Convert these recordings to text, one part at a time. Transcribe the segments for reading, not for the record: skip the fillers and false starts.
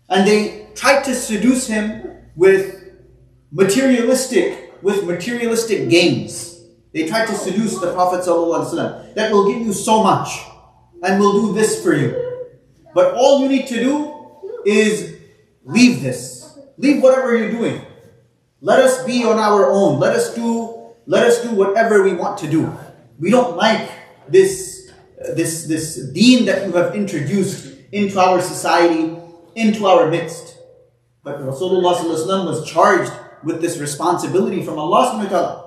And they tried to seduce him with materialistic gains. They tried to seduce the Prophet ﷺ, that will give you so much and will do this for you. But all you need to do is leave this. Leave whatever you're doing. Let us be on our own. Let us do whatever we want to do. We don't like this deen that you have introduced into our society, into our midst. But Rasulullah ﷺ was charged with this responsibility from Allah subhanahu wa ta'ala.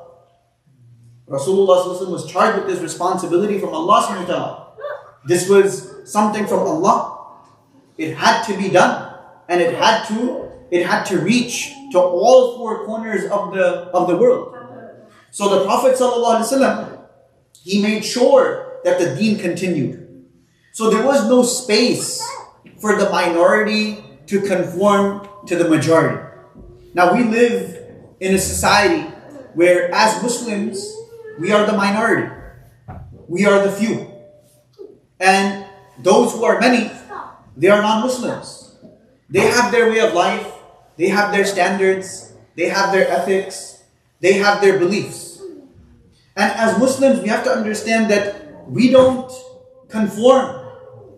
Rasulullah ﷺ was charged with this responsibility from Allah subhanahu wa ta'ala. This was something from Allah. It had to be done, and it had to reach to all four corners of the world. So the Prophet ﷺ, he made sure that the deen continued. So there was no space for the minority to conform to the majority. Now we live in a society where as Muslims, we are the minority. We are the few. And those who are many, they are non-Muslims. They have their way of life. They have their standards. They have their ethics. They have their beliefs. And as Muslims, we have to understand that we don't conform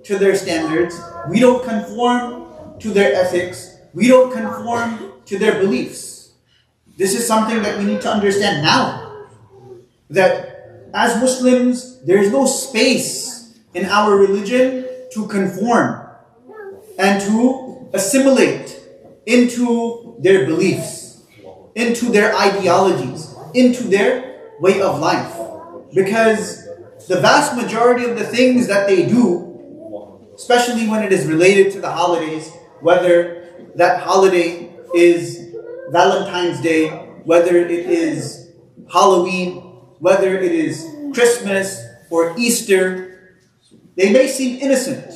to their standards. We don't conform to their ethics. We don't conform to their beliefs. This is something that we need to understand now. That as Muslims, there is no space in our religion to conform and to assimilate into their beliefs, into their ideologies, into their way of life. Because the vast majority of the things that they do, especially when it is related to the holidays, whether that holiday is Valentine's Day, whether it is Halloween, whether it is Christmas or Easter, they may seem innocent.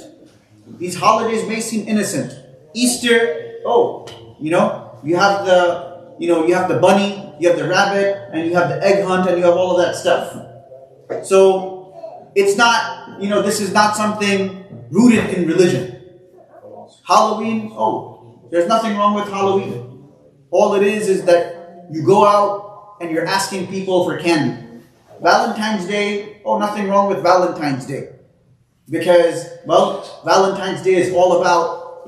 These holidays may seem innocent. Easter, you have the bunny, you have the rabbit, and you have the egg hunt, and you have all of that stuff. So it's not, this is not something rooted in religion. Halloween, there's nothing wrong with Halloween. All it is that you go out and you're asking people for candy. Valentine's Day, nothing wrong with Valentine's Day. Because, Valentine's Day is all about,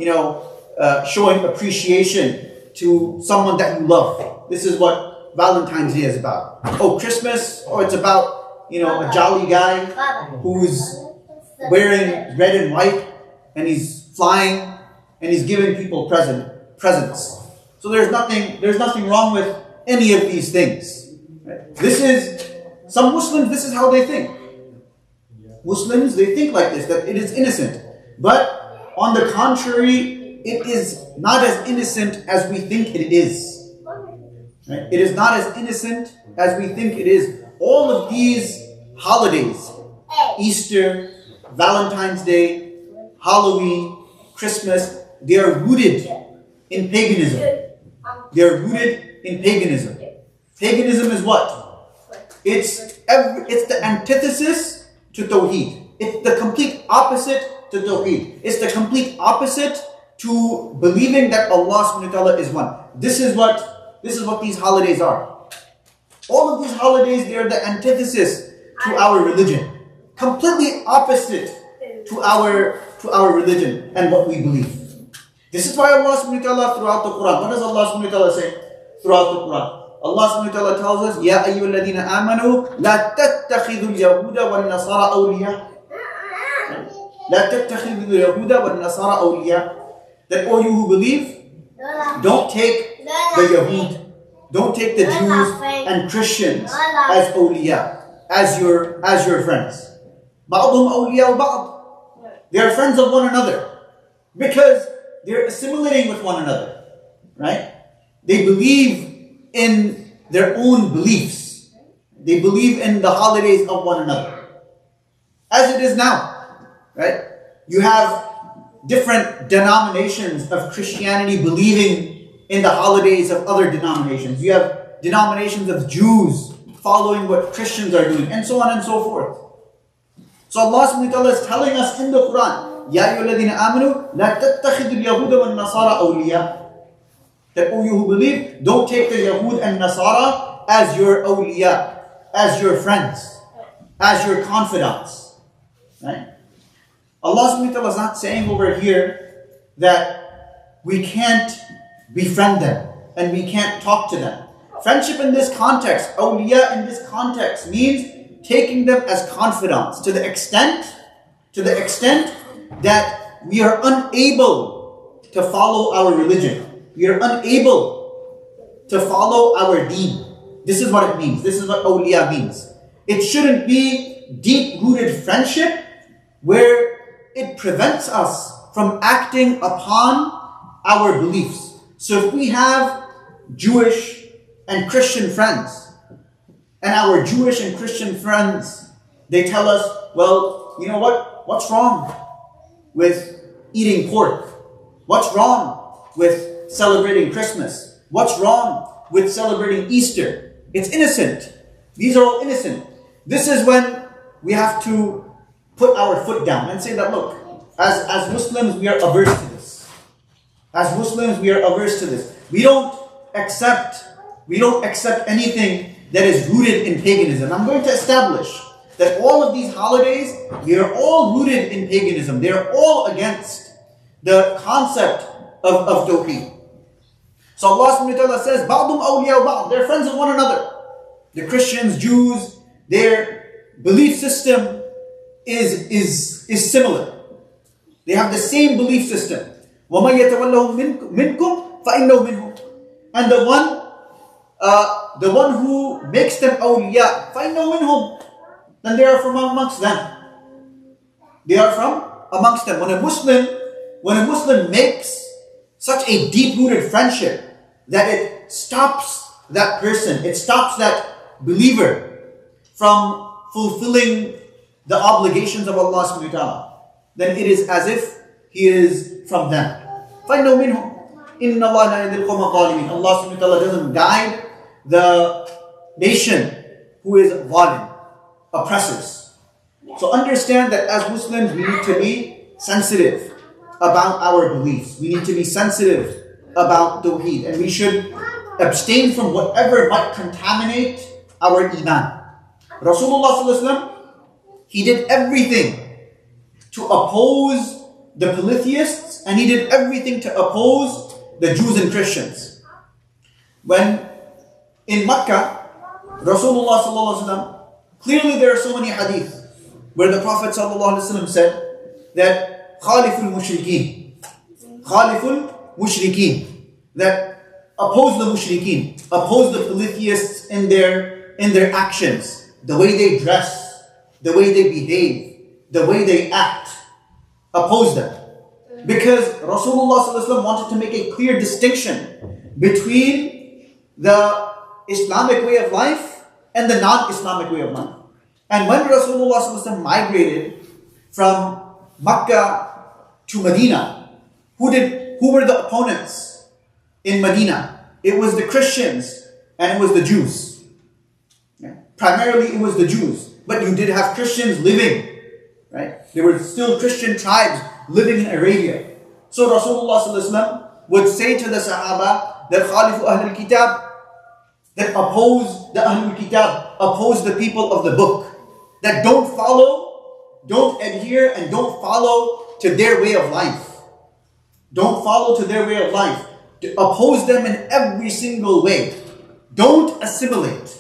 showing appreciation to someone that you love. This is what Valentine's Day is about. Christmas, it's about, a jolly guy who's wearing red and white and he's flying and he's giving people presents. So there's nothing wrong with any of these things. Right? Some Muslims, this is how they think. Muslims, they think like this, that it is innocent. But on the contrary, it is not as innocent as we think it is. Right? It is not as innocent as we think it is. All of these holidays, Easter, Valentine's Day, Halloween, Christmas, they are rooted in paganism. They are rooted in paganism. Paganism is what? It's the antithesis to Tawheed. It's the complete opposite to Tawheed. It's the complete opposite to believing that Allah subhanahu wa ta'ala is one. This is what these holidays are. All of these holidays, they are the antithesis to our religion. Completely opposite to our religion and what we believe. This is why Allah subhanahu wa ta'ala throughout the Quran, what does Allah subhanahu wa ta'ala say throughout the Quran? Allah subhanahu wa ta'ala tells us, Ya ayyuhalladhina amanu, la tattakhidhu al-yahuda wal-nasara awliya. La tattakhidhu al-yahuda wal-nasara awliya. That all you who believe, don't take the Yahud, don't take the Jews and Christians as awliya, as your friends. Ba'dhum awliya ba'd. They are friends of one another because they're assimilating with one another, right? They believe in their own beliefs. They believe in the holidays of one another. As it is now, right? You have different denominations of Christianity believing in the holidays of other denominations. You have denominations of Jews following what Christians are doing, and so on and so forth. So Allah subhanahu wa ta'ala is telling us in the Quran يَا أَيُّهَا الَّذِينَ آمَنُوا لَا تَتَّخِذُوا الْيَهُودَ وَالنَّصَارَى أَوْلِيَاءَ. That, O you who believe, don't take the Yahud and Nasara as your awliya, as your friends, as your confidants. Right? Allah subhanahu wa ta'ala is not saying over here that we can't befriend them and we can't talk to them. Friendship in this context, awliya in this context, means taking them as confidants to the extent that we are unable to follow our religion. We are unable to follow our deen. This is what it means. This is what awliya means. It shouldn't be deep-rooted friendship where it prevents us from acting upon our beliefs. So if we have Jewish and Christian friends, and our Jewish and Christian friends, they tell us, well, you know what? What's wrong with eating pork? What's wrong with celebrating Christmas? What's wrong with celebrating Easter? It's innocent. These are all innocent. This is when we have to put our foot down and say that, look, as Muslims, we are averse to this. As Muslims, we are averse to this. We don't accept anything that is rooted in paganism. I'm going to establish that all of these holidays, they are all rooted in paganism. They are all against the concept of Tawheed. So Allah subhanahu wa ta'ala says, بَعْضُمْ أَوْلِيَاءُ بَعْضٍ. They're friends of one another. The Christians, Jews, their belief system is similar. They have the same belief system. وَمَنْ يَتَوَلَّهُمْ مِنْكُمْ فَإِنَّهُ مِنْهُمْ. And the one who makes them awliya, فَإِنَّهُ مِنْهُمْ. Then they are from amongst them. They are from amongst them. When a Muslim makes such a deep-rooted friendship that it stops that person, it stops that believer from fulfilling the obligations of Allah subhanahu wa ta'ala, then it is as if he is from them. فَإِنَّهُ مِنْهُمْ إِنَّ اللَّهَ لَا يَهْدِي الْقَوْمَ الظَّالِمِينَ. Allah subhanahu wa ta'ala doesn't guide the nation who is zalim, oppressors. So understand that as Muslims, we need to be sensitive about our beliefs. We need to be sensitive about Tawheed, and we should abstain from whatever might contaminate our iman. Rasulullah sallallahu alaihi wasallam, he did everything to oppose the polytheists, and he did everything to oppose the Jews and Christians. When in Makkah, Rasulullah sallallahu alaihi wasallam, clearly there are so many hadith where the Prophet sallallahu alaihi wasallam said that Khaliful Mushrikeen, that oppose the Mushrikeen, oppose the polytheists in their actions, the way they dress, the way they behave, the way they act. Oppose them. Because Rasulullah sallallahu alaihi wasallam wanted to make a clear distinction between the Islamic way of life and the non-Islamic way of life. And when Rasulullah sallallahu alaihi wasallam migrated from Makkah to Medina, who were the opponents in Medina? It was the Christians and it was the Jews. Primarily it was the Jews, but you did have Christians living, right? There were still Christian tribes living in Arabia. So Rasulullah sallallahu alaihi wasallam would say to the Sahaba that Khalifu Ahlul Kitab, that oppose the Ahlul Kitab, oppose the people of the book, that don't adhere and don't follow to their way of life. Don't follow to their way of life. To oppose them in every single way. Don't assimilate.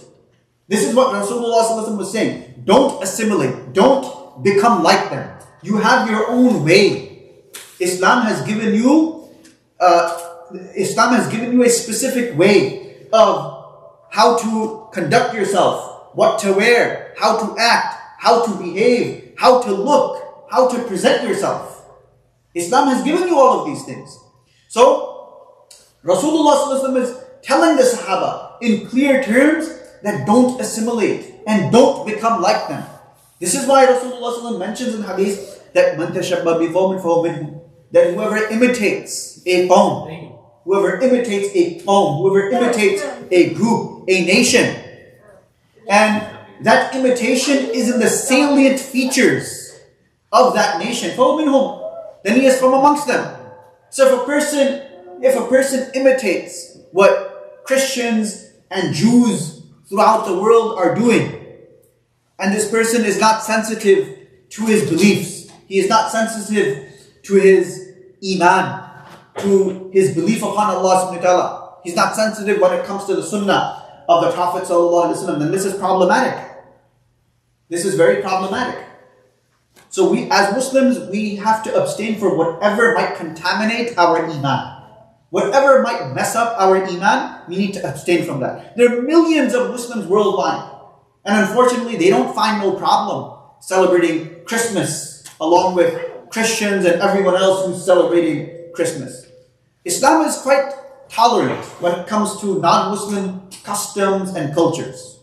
This is what Rasulullah sallallahu alaihi wasallam was saying. Don't assimilate. Don't become like them. You have your own way. Islam has given you a specific way of how to conduct yourself, what to wear, how to act, how to behave, how to look, how to present yourself. Islam has given you all of these things. So, Rasulullah sallallahu alaihi wasallam is telling the Sahaba in clear terms that don't assimilate and don't become like them. This is why Rasulullah sallallahu alaihi wasallam mentions in hadith that man tashabba bi qawmin fahuwa minhum, that whoever imitates a qawm, whoever imitates a group, a nation, and that imitation is in the salient features of that nation, fahuwa minhum, then he is from amongst them. So if a person imitates what Christians and Jews throughout the world are doing, and this person is not sensitive to his beliefs, he is not sensitive to his iman, to his belief upon Allah subhanahu wa ta'ala, he's not sensitive when it comes to the sunnah of the Prophet sallallahu alaihi wasallam, then this is problematic. This is very problematic. So we, as Muslims, we have to abstain from whatever might contaminate our iman. Whatever might mess up our iman, we need to abstain from that. There are millions of Muslims worldwide, and unfortunately they don't find no problem celebrating Christmas along with Christians and everyone else who's celebrating Christmas. Islam is quite tolerant when it comes to non-Muslim customs and cultures.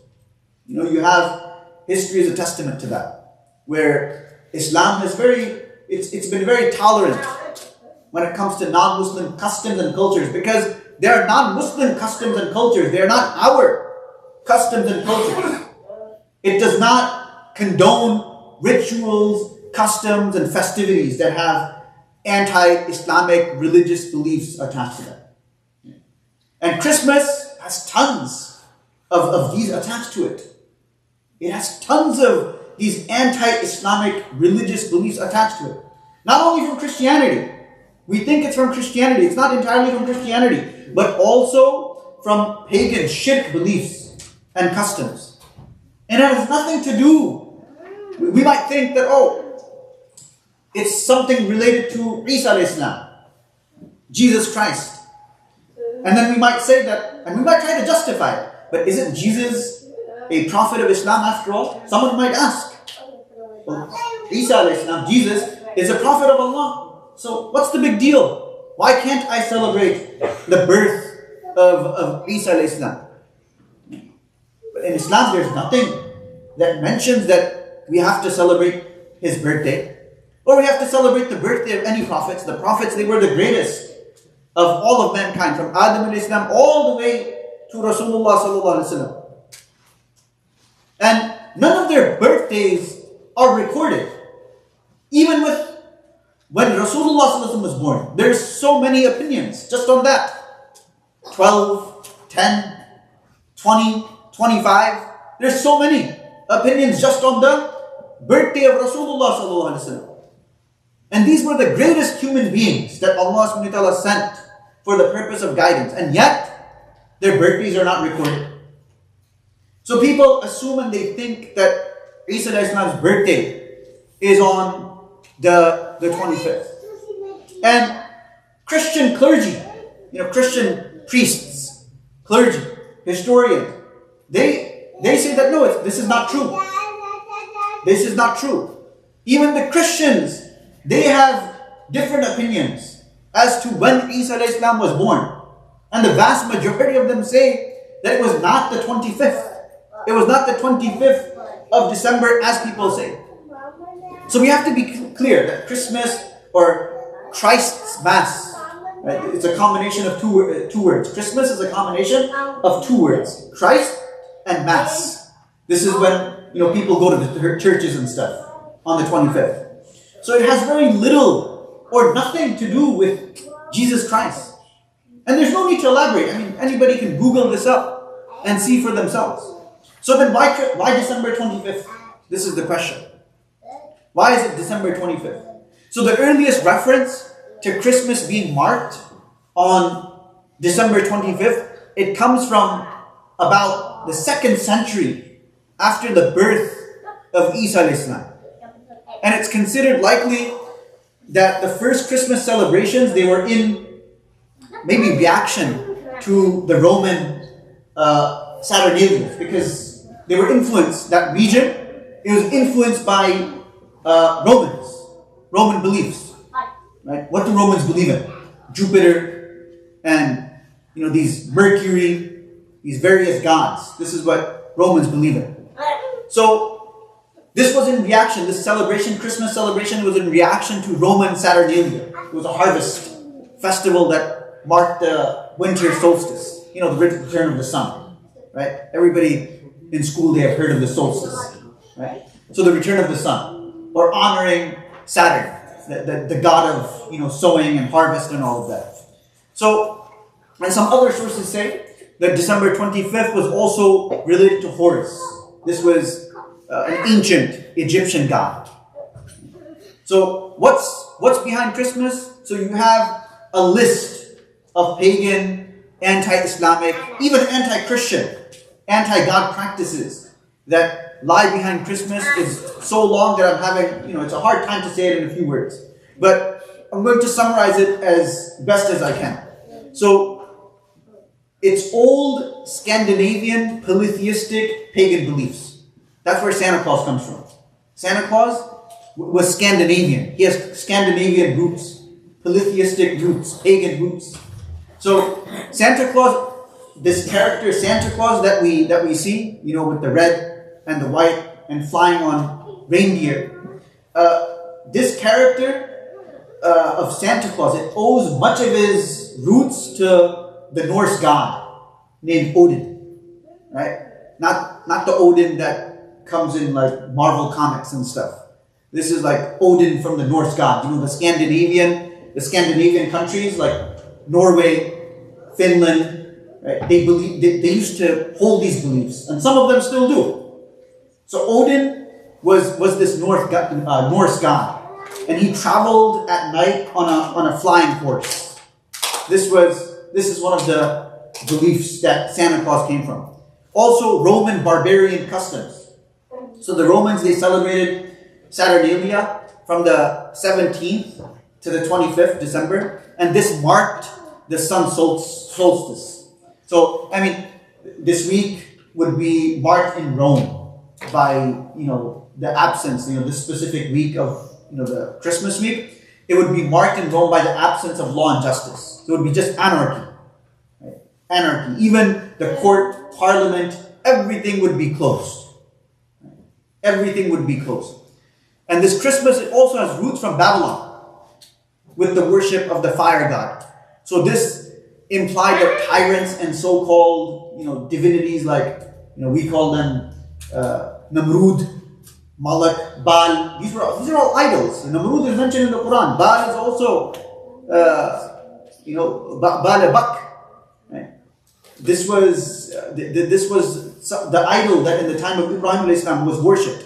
You know, you have history is a testament to that, where Islam has it's been very tolerant when it comes to non-Muslim customs and cultures, because they are non-Muslim customs and cultures. They are not our customs and cultures. It does not condone rituals, customs, and festivities that have anti-Islamic religious beliefs attached to them. And Christmas has tons of these attached to it. It has tons of these anti-Islamic religious beliefs attached to it. Not only from Christianity. We think it's from Christianity. It's not entirely from Christianity. But also from pagan shirk beliefs and customs. And it has nothing to do. We might think that, it's something related to Isa alayhi salam, Jesus Christ. And then we might say that, and we might try to justify it. But isn't Jesus a prophet of Islam after all? Someone might ask. Well, Isa alayhi salam, Jesus, is a prophet of Allah. So what's the big deal? Why can't I celebrate the birth of Isa alayhi salam? But in Islam, there's nothing that mentions that we have to celebrate his birthday, or we have to celebrate the birthday of any prophets. The prophets, they were the greatest of all of mankind, from Adam alayhi salam all the way to Rasulullah sallallahu alaihi wasallam. And none of their birthdays are recorded. Even with when Rasulullah sallallahu alaihi wasallam was born, there's so many opinions just on that. 12, 10, 20, 25. There's so many opinions just on the birthday of Rasulullah sallallahu alaihi wasallam. And these were the greatest human beings that Allah subhanahu wa ta'ala sent for the purpose of guidance. And yet, their birthdays are not recorded. So people assume and they think that Isa alayhi salam's birthday is on the 25th. And Christian clergy, Christian priests, clergy, historians, they say that no, this is not true. This is not true. Even the Christians, they have different opinions as to when Isa alayhi salam was born. And the vast majority of them say that it was not the 25th. It was not the 25th of December as people say. So we have to be clear that Christmas or Christ's Mass, right? It's a combination of two words. Christmas is a combination of two words. Christ and Mass. This is when people go to the churches and stuff on the 25th. So it has very little or nothing to do with Jesus Christ. And there's no need to elaborate. I mean, anybody can Google this up and see for themselves. So then why December 25th? This is the question. Why is it December 25th? So the earliest reference to Christmas being marked on December 25th, it comes from about the 2nd century after the birth of Isa alayhi salam. And it's considered likely that the first Christmas celebrations, they were in maybe reaction to the Roman Saturnalia, because they were influenced, that region, it was influenced by Roman beliefs. Right? What do Romans believe in? Jupiter and these Mercury, these various gods. This is what Romans believe in. So this was in reaction, this celebration, Christmas celebration, was in reaction to Roman Saturnalia. It was a harvest festival that marked the winter solstice. The return of the sun. Right? Everybody in school, they have heard of the solstice. Right? So the return of the sun, or honoring Saturn. the god of sowing and harvest and all of that. So, and some other sources say that December 25th was also related to Horus. This was an ancient Egyptian god. So what's behind Christmas? So you have a list of pagan, anti-Islamic, even anti-Christian, anti-God practices that lie behind Christmas. Is so long that I'm having, it's a hard time to say it in a few words. But I'm going to summarize it as best as I can. So it's old Scandinavian polytheistic pagan beliefs. That's where Santa Claus comes from. Santa Claus was Scandinavian. He has Scandinavian roots, polytheistic roots, pagan roots. So Santa Claus, this character Santa Claus that we see, with the red and the white and flying on reindeer, this character of Santa Claus, it owes much of his roots to the Norse god named Odin, right? Not the Odin that comes in like Marvel comics and stuff. This is like Odin from the Norse god. The Scandinavian countries like Norway, Finland, right? They used to hold these beliefs, and some of them still do. So Odin was this Norse god, and he traveled at night on a flying horse. This is one of the beliefs that Santa Claus came from. Also, Roman barbarian customs. So the Romans, they celebrated Saturnalia from the 17th to the 25th December, and this marked the sun solstice. So, this week would be marked in Rome by, the absence, this specific week of, the Christmas week. It would be marked in Rome by the absence of law and justice. So it would be just anarchy. Right? Anarchy. Even the court, parliament, everything would be closed. Everything would be closed. And this Christmas, it also has roots from Babylon with the worship of the fire god. So this implied that tyrants and so-called, divinities like, we call them Namrud, Malak, Baal. These are all idols. Namrud is mentioned in the Quran. Baal is also, Baalabak. Right? This was the idol that in the time of Ibrahim Islam was worshipped.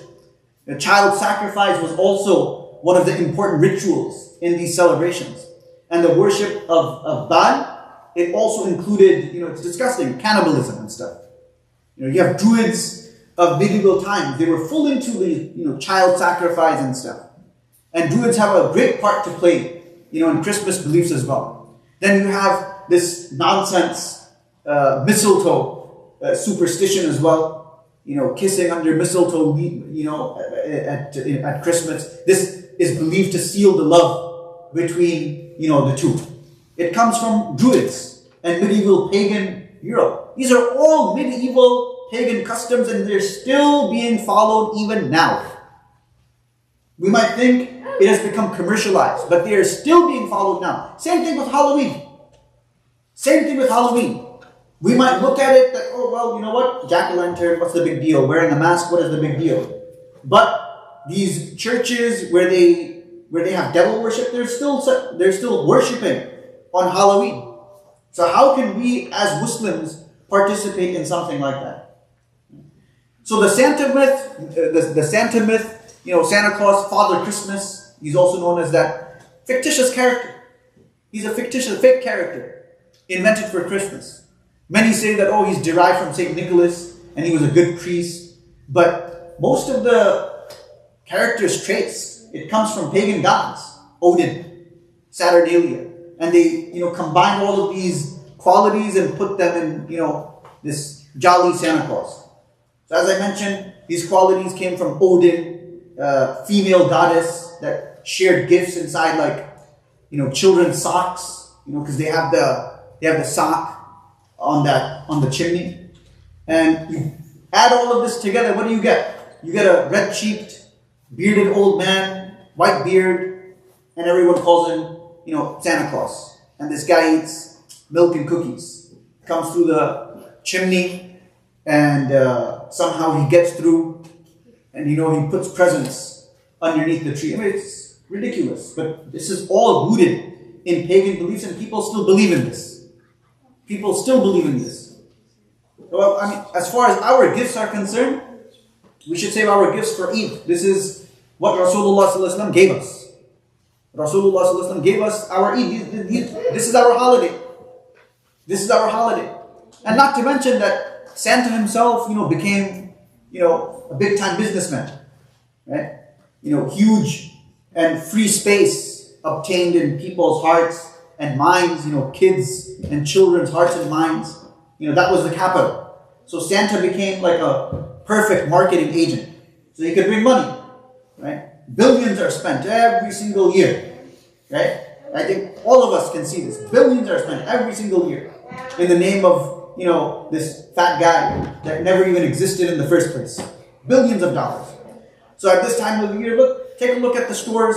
The child sacrifice was also one of the important rituals in these celebrations. And the worship of Baal, it also included, it's disgusting, cannibalism and stuff. You have Druids of medieval times. They were full into the, child sacrifice and stuff. And Druids have a great part to play, in Christmas beliefs as well. Then you have this nonsense mistletoe superstition as well. Kissing under mistletoe, at Christmas. This is believed to seal the love between, the two. It comes from Druids and medieval pagan Europe. These are all medieval pagan customs, and they're still being followed even now. We might think it has become commercialized, but they are still being followed now. Same thing with Halloween. We might look at it that, oh, well, you know what? Jack-o'-lantern, what's the big deal? Wearing a mask, what is the big deal? But these churches where they have devil worship, they're still worshiping on Halloween. So how can we as Muslims participate in something like that? So the Santa myth, Santa Claus, Father Christmas, he's also known as that fictitious character. He's a fictitious, fake character invented for Christmas. Many say that, he's derived from St. Nicholas and he was a good priest. But most of the character's traits, it comes from pagan gods. Odin, Saturnalia. And they, combine all of these qualities and put them in, this jolly Santa Claus. So as I mentioned, these qualities came from Odin, female goddess that shared gifts inside like, children's socks, because they have the sock on the chimney. And you add all of this together, what do you get? You get a red-cheeked, bearded old man, white beard, and everyone calls him, Santa Claus. And this guy eats milk and cookies. Comes through the chimney, and somehow he gets through, and he puts presents underneath the tree. Ridiculous. But this is all rooted in pagan beliefs, and people still believe in this. People still believe in this. Well, I mean, as far as our gifts are concerned, we should save our gifts for Eid. This is what Rasulullah ﷺ gave us. Rasulullah ﷺ gave us our Eid. This is our holiday. This is our holiday. And not to mention that Santa himself, became, a big-time businessman. Right? Huge and free space obtained in people's hearts and minds, kids and children's hearts and minds. That was the capital. So Santa became like a perfect marketing agent. So he could bring money, right? Billions are spent every single year, right? I think all of us can see this. Billions are spent every single year in the name of, this fat guy that never even existed in the first place. Billions of dollars. So at this time of the year, take a look at the stores.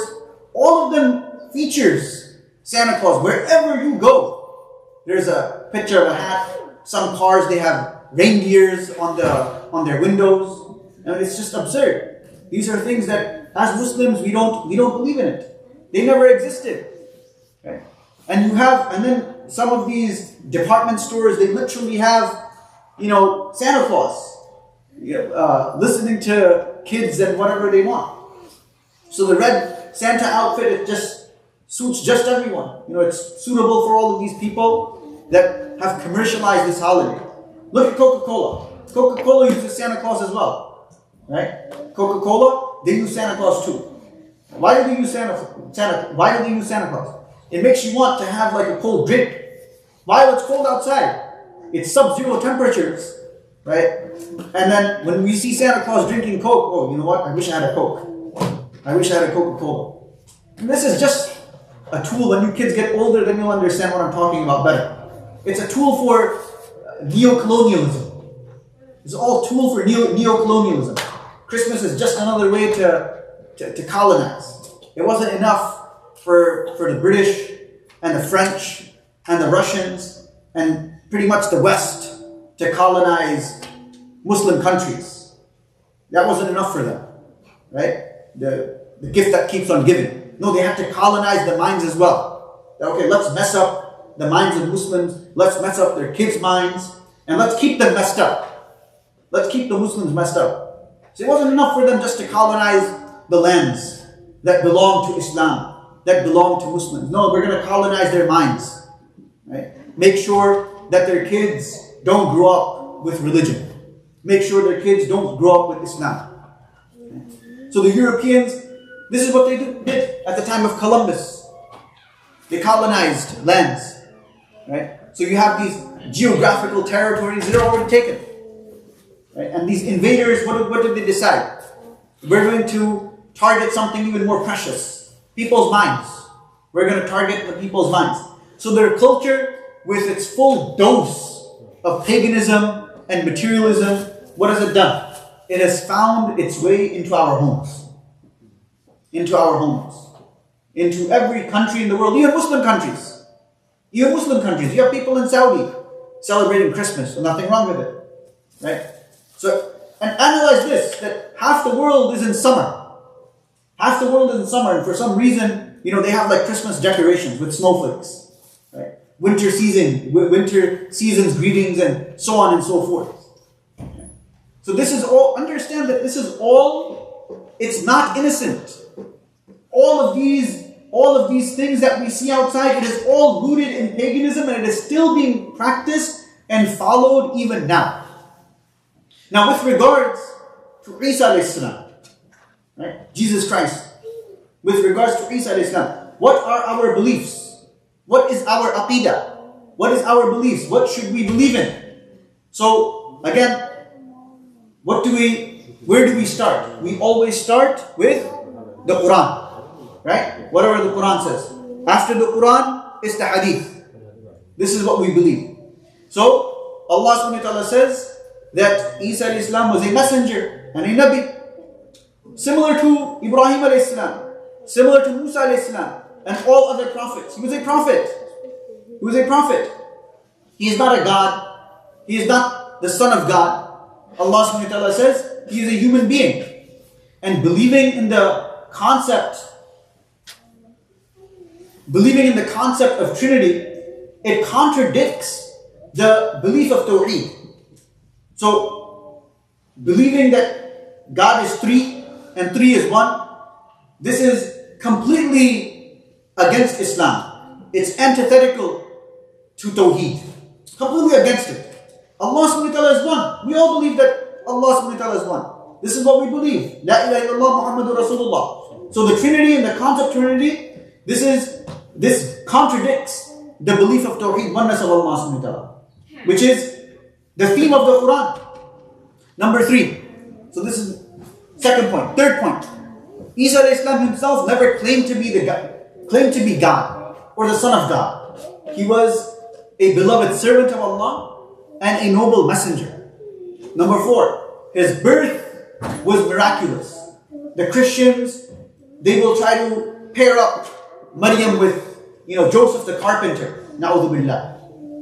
All of them features Santa Claus. Wherever you go, there's a picture of a hat. Some cars, they have reindeers on their windows. And it's just absurd. These are things that, as Muslims, we don't believe in it. They never existed. Okay? And then some of these department stores, they literally have, Santa Claus, listening to kids and whatever they want. So the red Santa outfit, it just suits just everyone. It's suitable for all of these people that have commercialized this holiday. Look at Coca-Cola. Coca-Cola uses Santa Claus as well, right? Coca-Cola, they use Santa Claus too. Why do they use Why do they use Santa Claus? It makes you want to have like a cold drink. While it's cold outside, it's sub-zero temperatures, right? And then when we see Santa Claus drinking Coke, oh, you know what? I wish I had a Coke. I wish I had a Coca-Cola. And this is just a tool. When you kids get older, then you'll understand what I'm talking about better. It's a tool for neo-colonialism. It's all tool for neo-colonialism. Christmas is just another way to colonize. It wasn't enough for the British and the French and the Russians and pretty much the West to colonize Muslim countries. That wasn't enough for them, right? The gift that keeps on giving. No, they had to colonize the minds as well. Okay, let's mess up the minds of Muslims. Let's mess up their kids' minds. And let's keep them messed up. Let's keep the Muslims messed up. So it wasn't enough for them just to colonize the lands that belong to Islam, that belong to Muslims. No, we're going to colonize their minds. Right? Make sure that their kids don't grow up with religion. Make sure their kids don't grow up with Islam. So the Europeans, this is what they did at the time of Columbus. They colonized lands. Right? So you have these geographical territories that are already taken. Right? And these invaders, what did they decide? We're going to target something even more precious. People's minds. We're going to target the people's minds. So their culture, with its full dose of paganism and materialism, what has it done? It has found its way into our homes. Into our homes. Into every country in the world, even Muslim countries. Even Muslim countries. You have people in Saudi celebrating Christmas. There's nothing wrong with it. Right? So, and analyze this, that half the world is in summer. Half the world is in summer, and for some reason, they have like Christmas decorations with snowflakes. Right? Winter season's greetings, and so on and so forth. So this is all, understand that this is all, it's not innocent. All of these things that we see outside, it is all rooted in paganism, and it is still being practiced and followed even now. Now with regards to Isa alayhi salam, right? Jesus Christ, with regards to Isa alayhi salam, what are our beliefs? What is our aqidah? What is our beliefs? What should we believe in? So again, where do we start? We always start with the Quran, right? Whatever the Quran says. After the Quran is the Hadith. This is what we believe. So Allah subhanahu wa ta'ala says that Isa alayhi salam was a messenger and a Nabi, similar to Ibrahim alayhi salam, similar to Musa alayhi salam, and all other prophets. He was a prophet. He was a prophet. He is not a God. He is not the son of God. Allah subhanahu wa ta'ala says he is a human being. And believing in the concept believing in the concept of Trinity, it contradicts the belief of Tawheed. So, believing that God is three and three is one, this is completely against Islam. It's antithetical to Tawheed. Completely against it. Allah subhanahu wa ta'ala is one. We all believe that Allah subhanahu wa ta'ala is one. This is what we believe. La ilaha illallah Muhammadur Rasulullah. So the Trinity and the concept of Trinity, this contradicts the belief of Tawheed, oneness of Allah subhanahu wa ta'ala, which is the theme of the Quran. Number 3. So this is second point. Third point. Isa alayhi salam himself never claimed to be God or the Son of God. He was a beloved servant of Allah and a noble messenger. Number 4. His birth was miraculous. The Christians, they will try to pair up Maryam with, Joseph the carpenter. Na'udhu billah.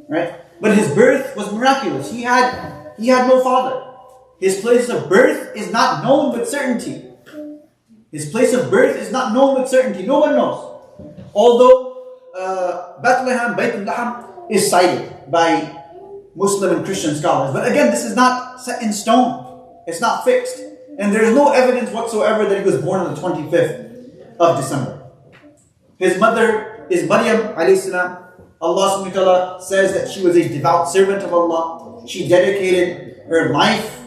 Right? But his birth was miraculous. He had no father. His place of birth is not known with certainty. His place of birth is not known with certainty. No one knows. Although Bethlehem, Bayt al-Laham is cited by Muslim and Christian scholars. But again, this is not set in stone. It's not fixed. And there is no evidence whatsoever that he was born on the 25th of December. His mother is Maryam alayhi salam. Allah subhanahu wa ta'ala says that she was a devout servant of Allah. She dedicated her life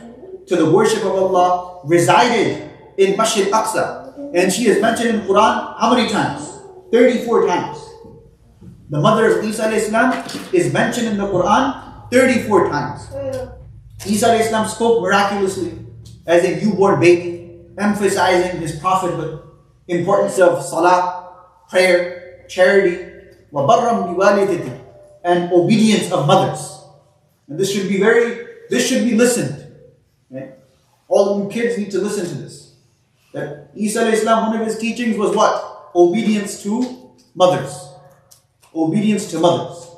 to the worship of Allah, resided in Masjid Aqsa. And she is mentioned in the Quran how many times? 34 times. The mother of Isa alayhi salam is mentioned in the Quran 34 times. Isa alayhi salam spoke miraculously as a newborn baby, emphasizing his prophethood, importance of salah, prayer, charity, and obedience of mothers. And this should be listened. Right? All of you kids need to listen to this. That Isa alayhi salam, one of his teachings was what? Obedience to mothers. Obedience to mothers.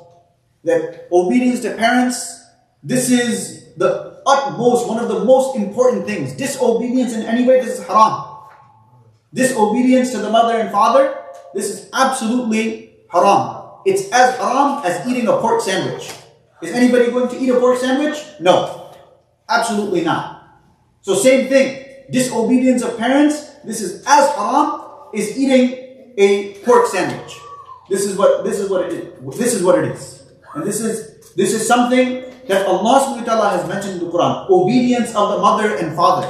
That obedience to parents, this is the utmost, one of the most important things. Disobedience in any way, this is haram. Disobedience to the mother and father, this is absolutely haram. It's as haram as eating a pork sandwich. Is anybody going to eat a pork sandwich? No. Absolutely not. So same thing. Disobedience of parents, this is as haram as eating a pork sandwich. This is what it is. This is what it is. And this is something that Allah subhanahu wa ta'ala has mentioned in the Quran. Obedience of the mother and father.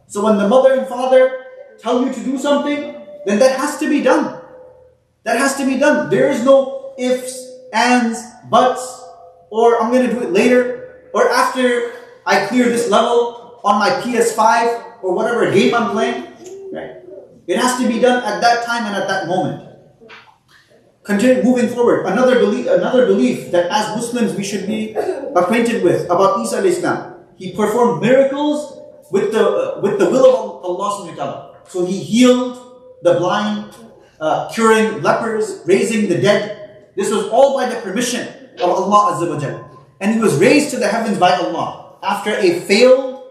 So when the mother and father tell you to do something, then that has to be done. That has to be done. There is no ifs, ands, buts, or I'm going to do it later, or after I clear this level on my PS5 or whatever game I'm playing. Right? It has to be done at that time and at that moment. Continue moving forward. Another belief that as Muslims we should be acquainted with about Isa alayhi salam. He performed miracles with the will of Allah subhanahu wa ta'ala. So he healed the blind, curing lepers, raising the dead. This was all by the permission of Allah Azza wa Jalla. And he was raised to the heavens by Allah after a failed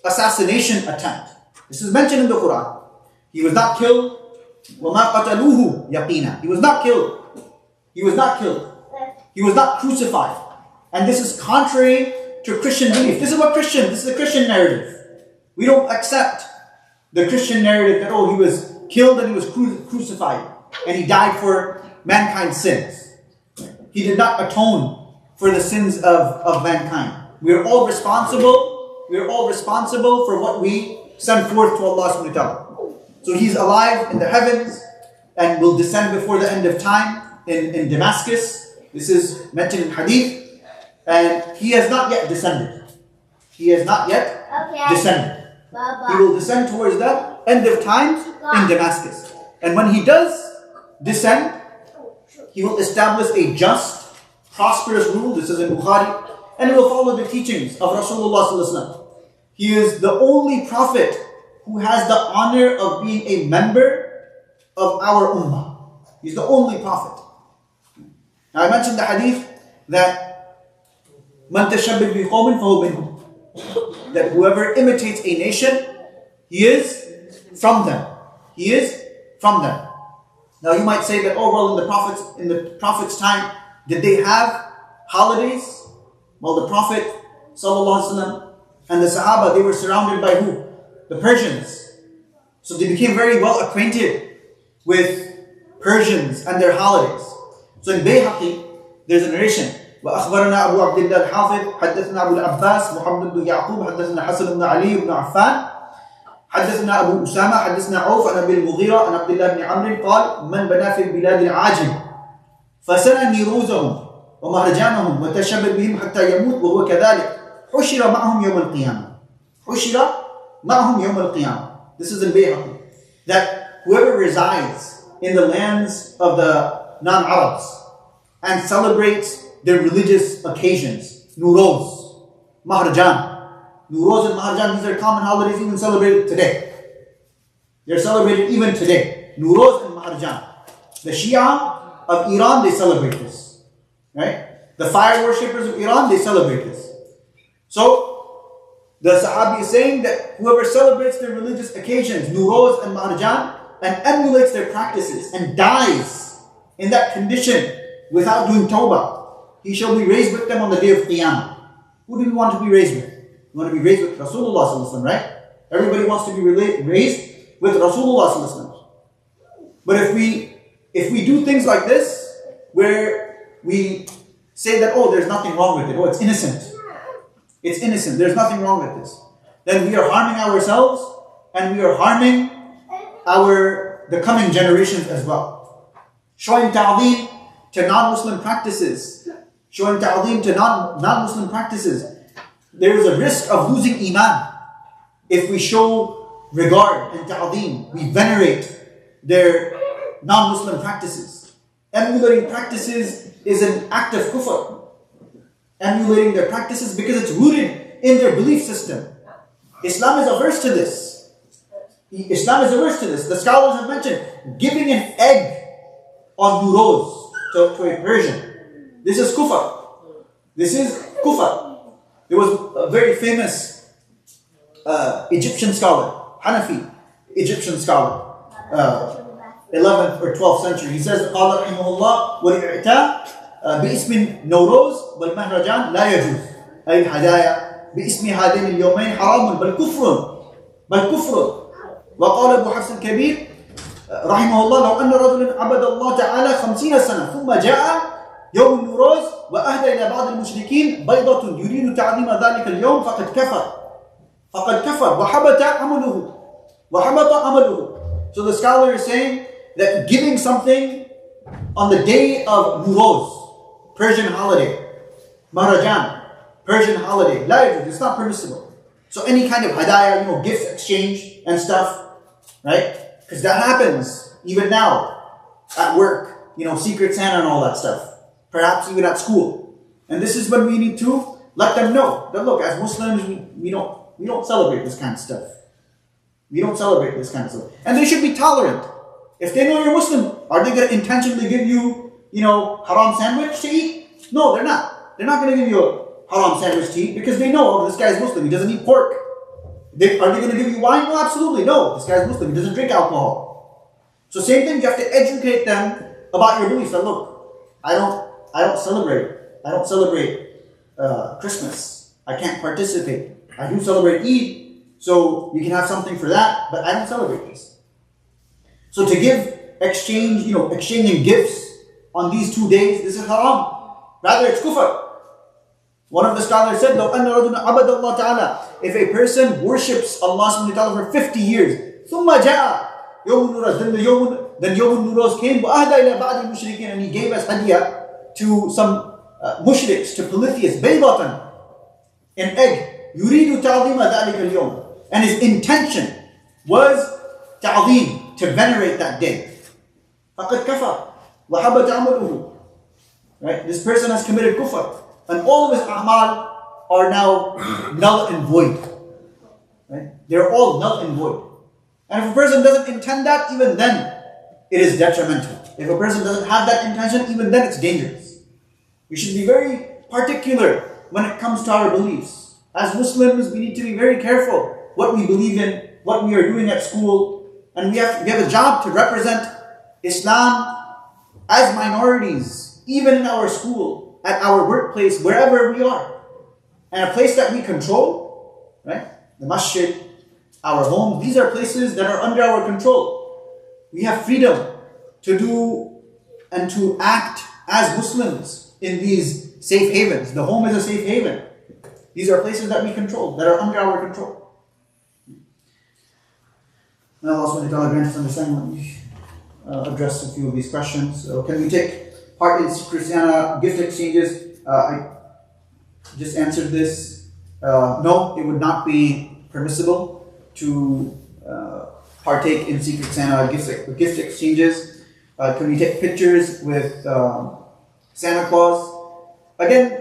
assassination attempt. This is mentioned in the Quran. He was not killed. وَمَا قَتَلُوهُ يَقِينًا. He was not killed. He was not killed. He was not crucified. And this is contrary to Christian belief. This is the Christian narrative. We don't accept the Christian narrative that, he was killed and he was crucified and he died for mankind's sins. He did not atone for the sins of mankind. We are all responsible. We are all responsible for what we send forth to Allah subhanahu wa ta'ala. So he's alive in the heavens and will descend before the end of time in Damascus. This is mentioned in Hadith. And he has not yet descended. He has not yet descended. He will descend towards the end of time in Damascus. And when he does descend, he will establish a just, prosperous rule. This is in Bukhari. And he will follow the teachings of Rasulullah sallallahu alaihi wasallam. He is the only prophet who has the honor of being a member of our ummah. He's the only prophet. Now I mentioned the hadith that man tashabbah bi qawmin fahuwa minhum. That whoever imitates a nation, he is from them. He is from them. Now you might say that, oh well, in the Prophet's time, did they have holidays? Well, the Prophet ﷺ and the Sahaba, they were surrounded by who? The Persians. So they became very well acquainted with Persians and their holidays. So in Bayhaqi, there's a narration. وأخبرنا أبو عبد الله الحافظ حدثنا أبو العباس محمد بن يعقوب حدثنا حسن بن علي بن عفان حدثنا أبو أسامة حدثنا عوف عن أبي المغيرة عن عبد الله بن عمرو قال من بنى في البلاد العاجم فسنى نيروزهم ومهرجانهم وتشبه بهم حتى يموت وهو كذلك حشر معهم يوم القيامة. حشر معهم يوم القيامة. This is in Bayhaqi. That whoever resides in the lands of the non-Arabs and celebrates their religious occasions, Nuruz, Mahrajan. Nuruz and Mahrajan, these are common holidays even celebrated today. They're celebrated even today. Nuruz and Mahrajan. The Shia of Iran, they celebrate this. Right? The fire worshippers of Iran, they celebrate this. So, the Sahabi is saying that whoever celebrates their religious occasions, Nuruz and Mahrajan, and emulates their practices and dies in that condition without doing tawbah, he shall be raised with them on the day of Qiyamah. Who do we want to be raised with? We want to be raised with Rasulullah, right? Everybody wants to be raised with Rasulullah. But if we do things like this, where we say that, oh, there's nothing wrong with it, oh, it's innocent. It's innocent, there's nothing wrong with this. Then we are harming ourselves and we are harming the coming generations as well. Showing ta'zeem to non-Muslim practices. Showing ta'zeem to non-Muslim practices. There is a risk of losing iman if we show regard and ta'zeem. We venerate their non-Muslim practices. Emulating practices is an act of kufr. Emulating their practices because it's rooted in their belief system. Islam is averse to this. Islam is averse to this. The scholars have mentioned giving an egg on Nuruz to a Persian. This is kufr. This is kufr. There was a very famous Egyptian scholar, Hanafi Egyptian scholar, 11th or 12th century. He says, قال رحمه الله والإعتاء باسم نوروز والمهرجان لا يجوز أي الهدايا باسم هذين اليومين حرام بل كفر. وقال أبو حفص الكبير رحمه الله لو أن رجلا عبد الله تعالى 50 سنة ثم جاء يوم النوروز وأهدى إلى بعض المشركين بيضة يريد تعظيم ذلك اليوم فقد كفر وحبط عمله. So the scholar is saying that giving something on the day of Nuruz, Persian holiday, Mahrajan, Persian holiday, it's not permissible. So any kind of hadaya, gifts exchange and stuff, right? Because that happens even now at work, Secret Santa and all that stuff. Perhaps even at school. And this is when we need to let them know that look, as Muslims, we don't celebrate this kind of stuff. We don't celebrate this kind of stuff. And they should be tolerant. If they know you're Muslim, are they going to intentionally give you, haram sandwich to eat? No, they're not. They're not going to give you a haram sandwich to eat because they know, this guy's Muslim, he doesn't eat pork. Are they going to give you wine? No, absolutely. No, this guy's Muslim, he doesn't drink alcohol. So same thing, you have to educate them about your beliefs. That look, I don't celebrate Christmas. I can't participate. I do celebrate Eid. So you can have something for that, but I don't celebrate this. So to exchanging gifts on these 2 days, this is haram. Rather, it's kufr. One of the scholars said, لو أن رجل عبد الله تعالى, if a person worships Allah subhanahu wa ta'ala for 50 years, ثم جاء يوم النوروز, then يوم النوروز came, وأهدى إلى بعض المشركين, and he gave us hadiyah to some mushriks, to polytheists, بيضة, an egg, يريد تعظيم ذلك اليوم. And his intention was ta'zeem, to venerate that day. فَقَدْ كَفَرْ وَحَبَّتْ عَمَلُهُ. Right? This person has committed kufr. And all of his a'mal are now null and void. Right? They're all null and void. And if a person doesn't intend that, even then it is detrimental. If a person doesn't have that intention, even then it's dangerous. We should be very particular when it comes to our beliefs. As Muslims, we need to be very careful what we believe in, what we are doing at school, and we have a job to represent Islam as minorities, even in our school, at our workplace, wherever we are, and a place that we control, right? The masjid, our home, these are places that are under our control. We have freedom to do and to act as Muslims in these safe havens. The home is a safe haven. These are places that we control, that are under our control. Now Allah subhanahu wa ta'ala grant us understanding when we address a few of these questions. So can we take part in Christiana gift exchanges? I just answered this. No, it would not be permissible to partake in Secret Santa gift exchanges. Can we take pictures with Santa Claus? Again,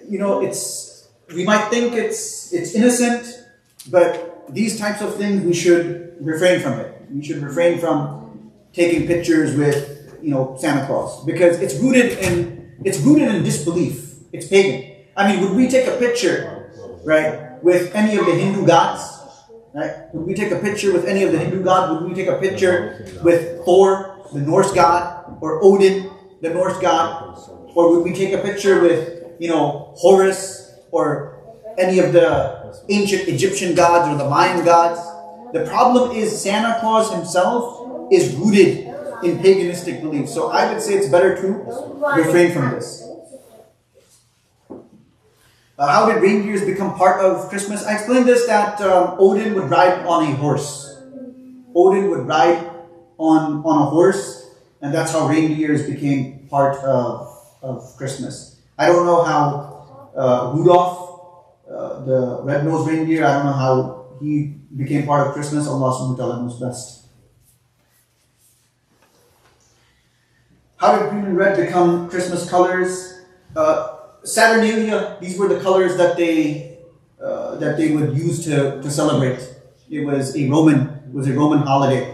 we might think it's innocent, but these types of things we should refrain from it. We should refrain from taking pictures with Santa Claus, because it's rooted in disbelief. It's pagan. I mean, would we take a picture, right, with any of the Hindu gods? Right? Would we take a picture with any of the Hindu gods? Would we take a picture with Thor, the Norse god, or Odin, the Norse god? Or would we take a picture with, Horus, or any of the ancient Egyptian gods or the Mayan gods? The problem is Santa Claus himself is rooted in paganistic beliefs. So I would say it's better to refrain from this. How did reindeers become part of Christmas? I explained this, that Odin would ride on a horse. Odin would ride on a horse, and that's how reindeers became part of Christmas. I don't know how Rudolph, the red-nosed reindeer, I don't know how he became part of Christmas. Allah subhanahu wa ta'ala knows best. How did green and red become Christmas colors? Saturnalia, these were the colors that they would use to celebrate. It was a Roman holiday.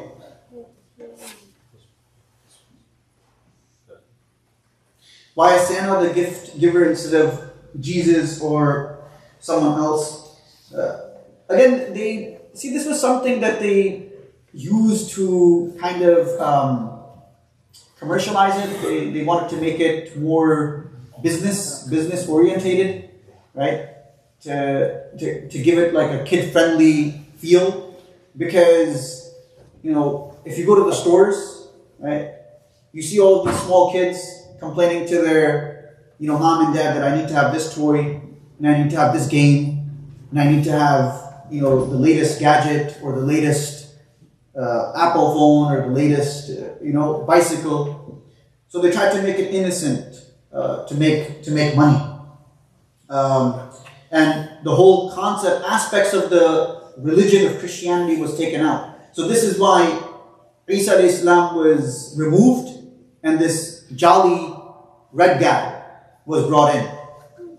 Why is Santa the gift giver instead of Jesus or someone else? Again, this was something that they used to kind of commercialize it. They wanted to make it more business orientated, right? To give it like a kid-friendly feel, because if you go to the stores, right, you see all of these small kids complaining to their mom and dad that I need to have this toy, and I need to have this game, and I need to have the latest gadget, or the latest Apple phone, or the latest bicycle. So they tried to make it innocent, to make money, and the whole aspects of the religion of Christianity was taken out. So this is why Isa alayhi salam was removed, and this jolly red guy was brought in.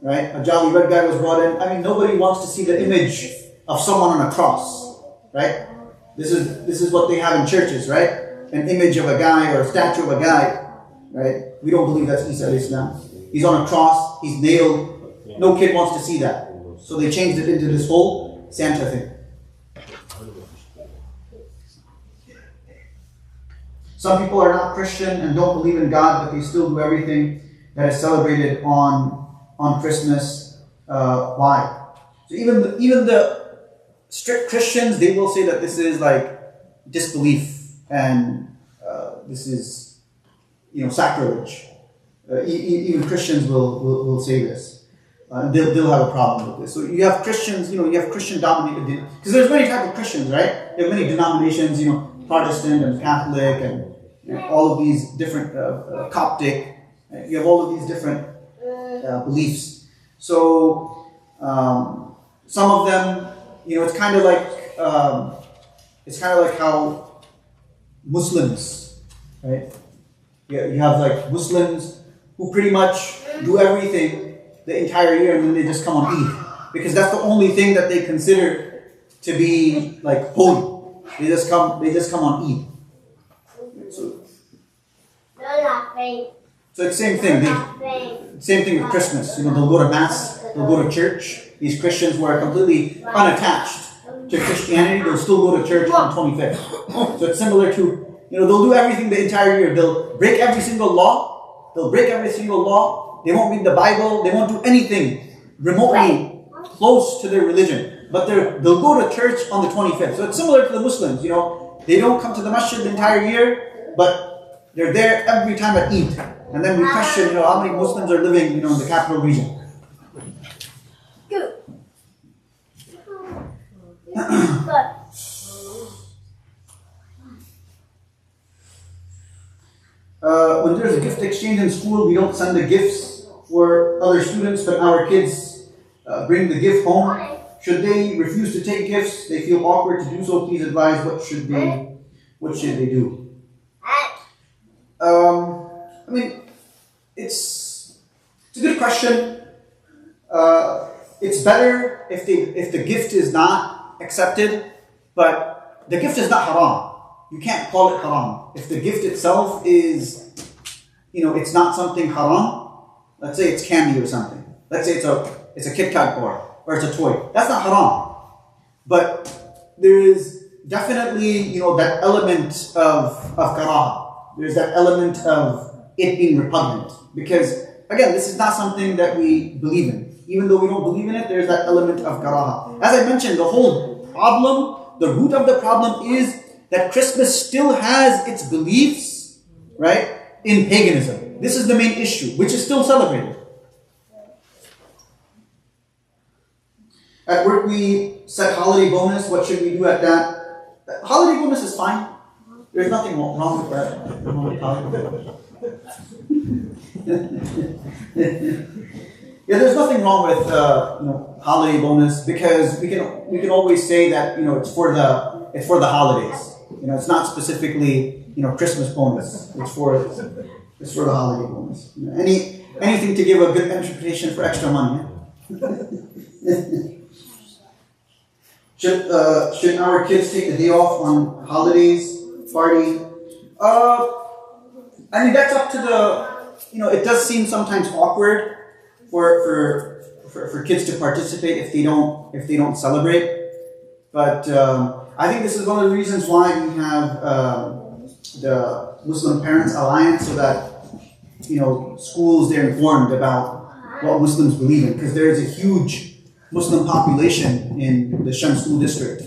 Right? A jolly red guy was brought in. I mean, nobody wants to see the image of someone on a cross, right? This is what they have in churches, right? An image of a guy or a statue of a guy, right? We don't believe that's Isa alayhi salam. He's on a cross, he's nailed. No kid wants to see that. So they changed it into this whole Santa thing. Some people are not Christian and don't believe in God, but they still do everything that is celebrated on Christmas. Why? So even the strict Christians, they will say that this is like disbelief, and this is sacrilege. Even Christians will say this. They'll have a problem with this. So you have Christians, you have Christian dominated, because there's many types of Christians, right? There are many denominations, Protestant and Catholic, and all of these different Coptic. You have all of these different beliefs. So some of them, it's kind of like how Muslims, right? You have like Muslims who pretty much do everything the entire year, and then they just come on Eid, because that's the only thing that they consider to be like holy. They just come on Eid. So it's the same thing. Same thing with Christmas. They'll go to Mass, they'll go to church. These Christians who are completely unattached to Christianity, they'll still go to church on 25th. So it's similar to, they'll do everything the entire year. They'll break every single law. They won't read the Bible. They won't do anything remotely close to their religion. But they'll go to church on the 25th. So it's similar to the Muslims, They don't come to the masjid the entire year, but they're there every time at Eid. And then we question, how many Muslims are living, in the capital region. When there's a gift exchange in school, we don't send the gifts for other students, but our kids bring the gift home. Should they refuse to take gifts? They feel awkward to do so. Please advise what should they do? It's a good question. It's better if the gift is not accepted, but the gift is not haram. You can't call it haram. If the gift itself is, it's not something haram. Let's say it's candy or something. Let's say it's a Kit Kat bar or it's a toy. That's not haram. But there is definitely, that element of karaha. There's that element of it being repugnant. Because, again, this is not something that we believe in. Even though we don't believe in it, there's that element of karaha. As I mentioned, the whole problem, the root of the problem is that Christmas still has its beliefs, right, in paganism. This is the main issue, which is still celebrated. At work, we set holiday bonus. What should we do at that? Holiday bonus is fine. There's nothing wrong with that. Yeah, there's nothing wrong with holiday bonus, because we can always say that it's for the holidays. It's not specifically Christmas bonus. It's for the holiday bonus. Anything to give a good interpretation for extra money. Should our kids take the day off on holidays, party? That's up to the. It does seem sometimes awkward for kids to participate if they don't celebrate. But I think this is one of the reasons why we have the Muslim Parents Alliance, so that schools, they're informed about what Muslims believe in, because there is a huge Muslim population in the Shem School District.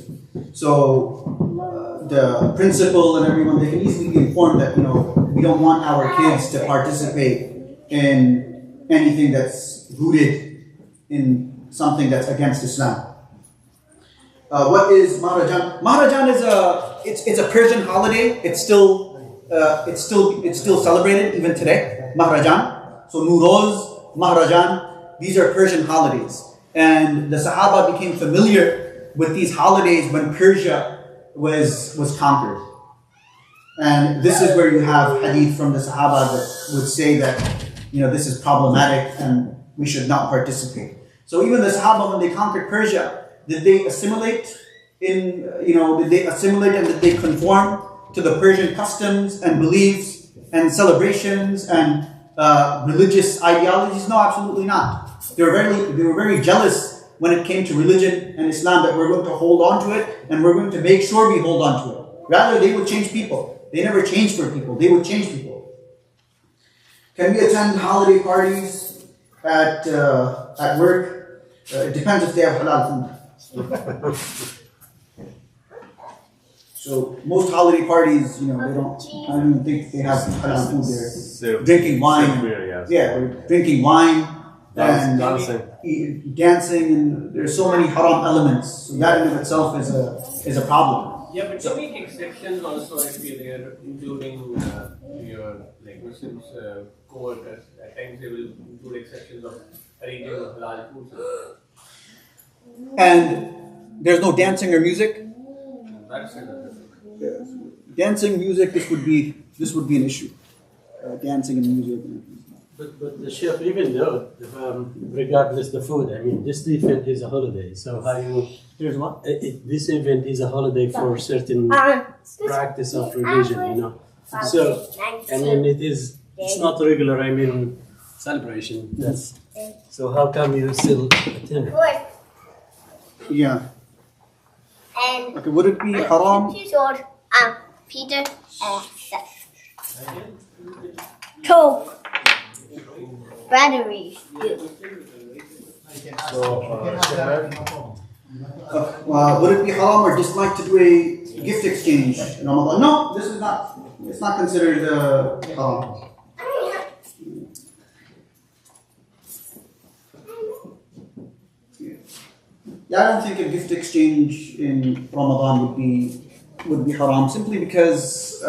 So the principal and everyone, they can easily be informed that we don't want our kids to participate in anything that's rooted in something that's against Islam. What is Mahrajan? Mahrajan is a Persian holiday. It's still celebrated even today. Mahrajan. So Nuruz, Mahrajan, these are Persian holidays. And the Sahaba became familiar with these holidays when Persia was conquered. And this is where you have hadith from the Sahaba that would say that this is problematic and we should not participate. So even the Sahaba, when they conquered Persia, did they assimilate and did they conform to the Persian customs and beliefs and celebrations and religious ideologies? No, absolutely not. They were very jealous when it came to religion and Islam, that we're going to hold on to it and we're going to make sure we hold on to it. Rather, they would change people. They never changed for people. They would change people. Can we attend holiday parties at work? It depends if they have halal food. So most holiday parties, I don't even think they have halal food there. So drinking wine. They're drinking wine. And dancing, and there's so many haram elements. So that in of itself is a problem. Yeah, but you make exceptions also if you're there, including your Muslims co-workers. At times they will include exceptions of arranging halal food. And there's no dancing or music. That's another thing. Dancing, music. This would be an issue. Dancing and music. But the Sheikh, even though, regardless the food, this event is a holiday. So how you... Here's what? This event is a holiday for certain practice of religion, So, it's not regular, celebration. So how come you still attend? Yeah. Okay, would it be haram? Peter, and Seth. 2 batteries. So, would it be haram or disliked to do a gift exchange in Ramadan? No, this is not. It's not considered haram. Yeah, I don't think a gift exchange in Ramadan would be haram, simply because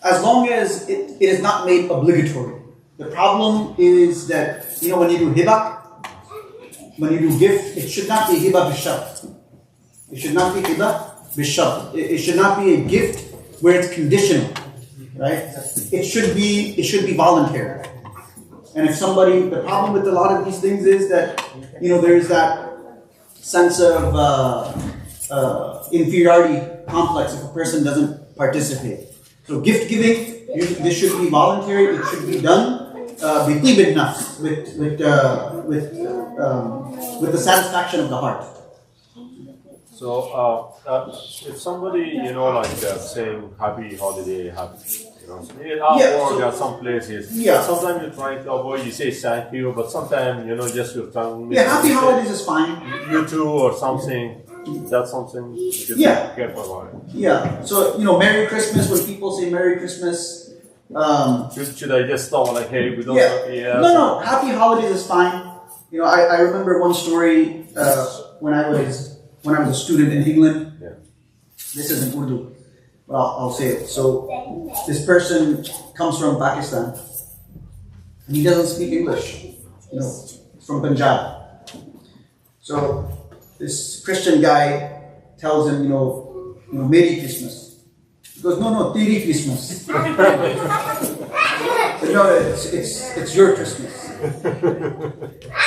as long as it is not made obligatory. The problem is that, when you do hiba, when you do gift, it should not be hiba bishart. It should not be hiba bishart. It should not be a gift where it's conditional, right? It should be voluntary. And if the problem with a lot of these things is that, there's that sense of inferiority complex if a person doesn't participate. So gift giving, this should be voluntary. It should be done with the satisfaction of the heart. So, if somebody, saying happy holiday, happy, at work or some places, sometimes you try to avoid, you say thank you, but sometimes, just your tongue. Yeah, happy holidays is fine. You too, or something. That's something you should be careful about it. Yeah, so, Merry Christmas, when people say Merry Christmas. Should I just stop like, hey, we don't... No, happy holidays is fine. I remember one story when I was a student in England. Yeah. This is in Urdu. Well, I'll say it. So, this person comes from Pakistan. And he doesn't speak English. He's from Punjab. So, this Christian guy tells him, Merry Christmas. He goes, no, Teri Christmas. No, it's your Christmas.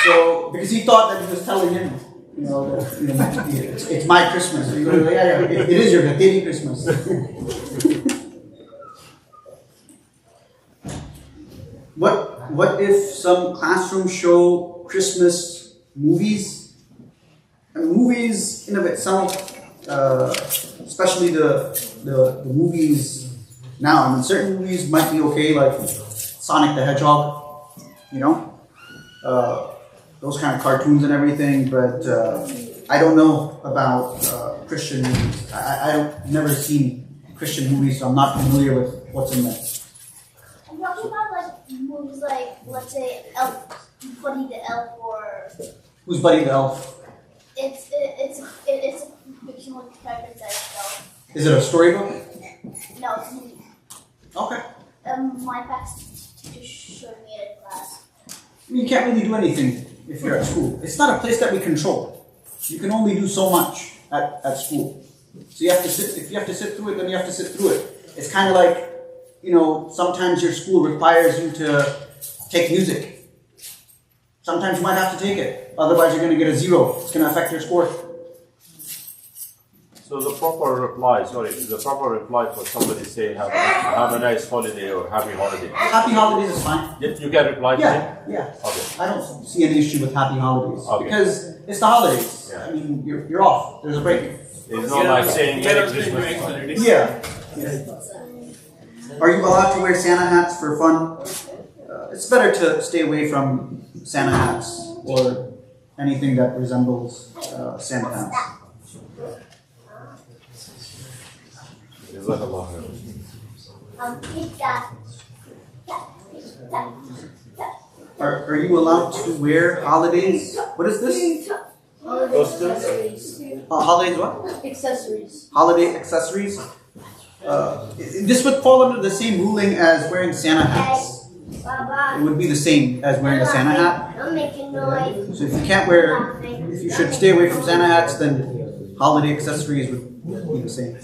So, because he thought that he was telling him, it's my Christmas. So he goes, yeah, it is your Teri Christmas. What if some classrooms show Christmas movies? And movies in of itself, especially the movies now. Certain movies might be okay, like Sonic the Hedgehog, those kind of cartoons and everything. But I don't know about Christian movies. I've never seen Christian movies, so I'm not familiar with what's in them. I'm talking about movies like, let's say, Elf, Buddy the Elf, or... Who's Buddy the Elf? It's a fictional character that is Elf. Is it a storybook? No, it's a movie. Okay. My past teacher showed me it in class. You can't really do anything if you're at school. It's not a place that we control. You can only do so much at school. So you have to sit. If you have to sit through it, then you have to sit through it. It's kind of like, sometimes your school requires you to take music. Sometimes you might have to take it. Otherwise, you're going to get a 0. It's going to affect your score. So the proper reply for somebody saying have a nice holiday or happy holiday. Happy holidays is fine. You can reply to him? Yeah. Okay. I don't see any issue with happy holidays. Okay. Because it's the holidays. Yeah. I mean, you're off. There's a break. It's not like saying Merry Christmas. Yeah. Are you allowed to wear Santa hats for fun? It's better to stay away from Santa hats or anything that resembles Santa hats. Are you allowed to wear holidays? What is this? Holidays what? Accessories. Holiday accessories? This would fall under the same ruling as wearing Santa hats. It would be the same as wearing a Santa hat. So if you can't wear, if you should stay away from Santa hats, then holiday accessories would be the same.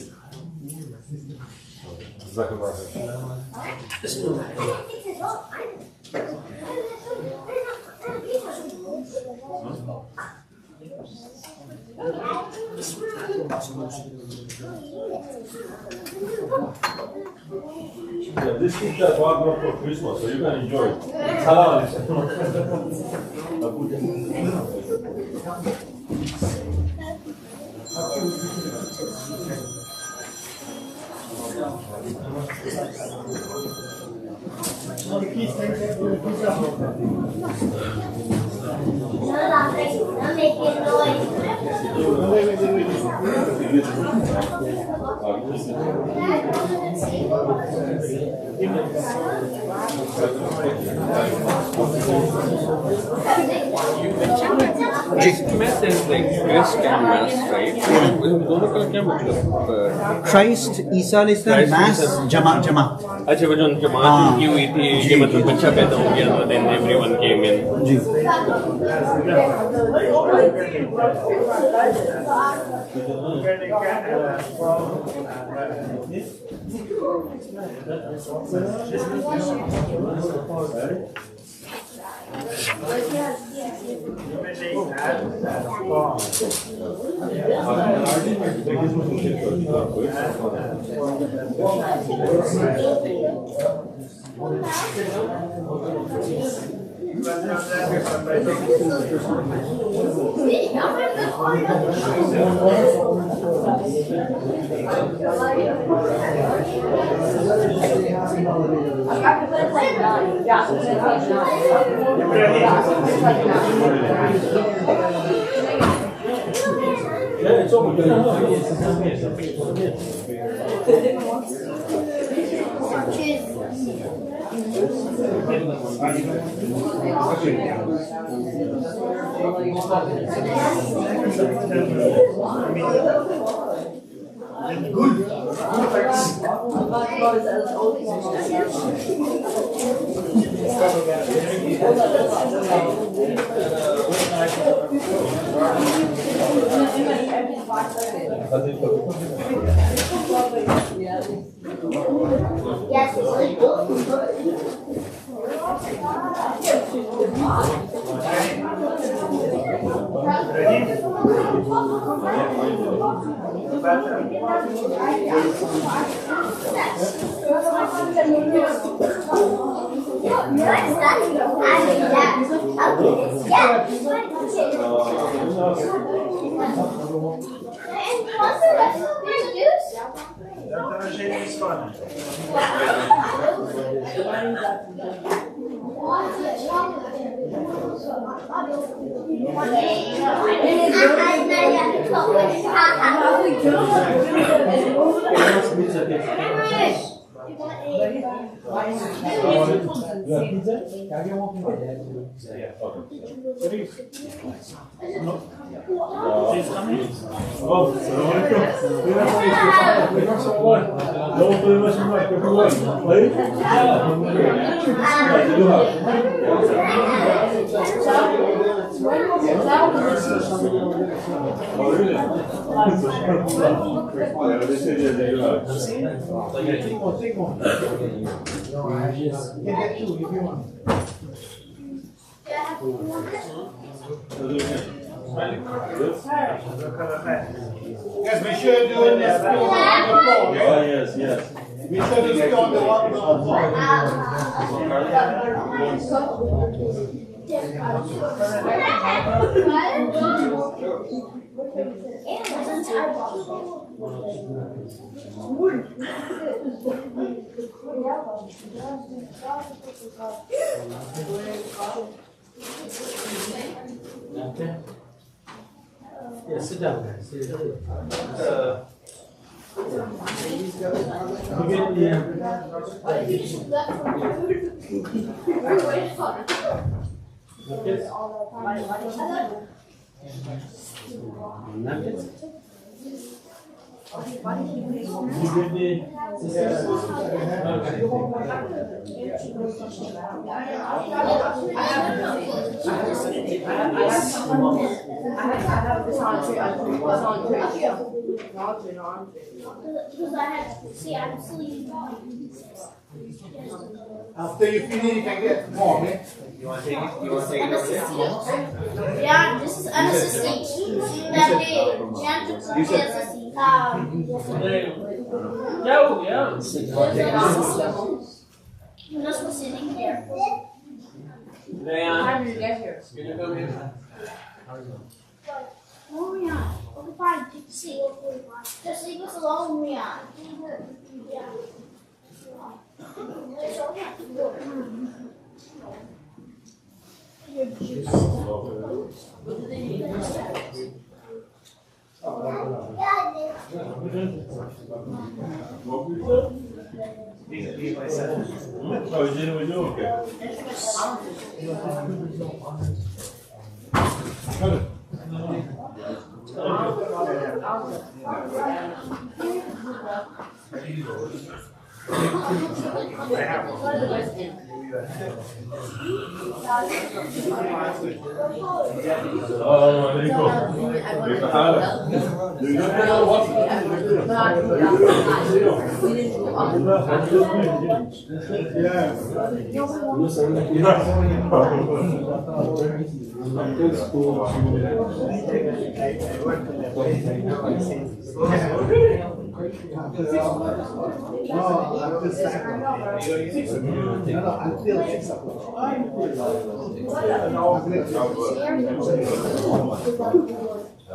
Yeah, this is the wardrobe for Christmas, so you can enjoy it. It's halal. Christmas is like Christ and Mass, right? दोनों का क्या मतलब? Christ, ईसा अलैहिस्सलाम, Mass, जमात. अच्छा वो जो जमात की हुई थी ये मतलब बच्चा पैदा हो गया था then everyone came in. Ji. Yes, we should do it this on the phone. Oh, yes, yes. We should do it on the phone. Okay. Yeah, sit down, guys. Sit down. After you finish, you can get more, man. You want to take it? You want to take it over there? Yeah, this is MSSC. That day, Jan took some MSSC. You're not supposed to sitting here. Diane, How did you get here? can you come here? Oh, Rian. Okay, fine. Take the seat. Just leave us alone, Rian. Yeah. It's okay.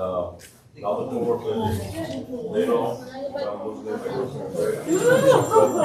Now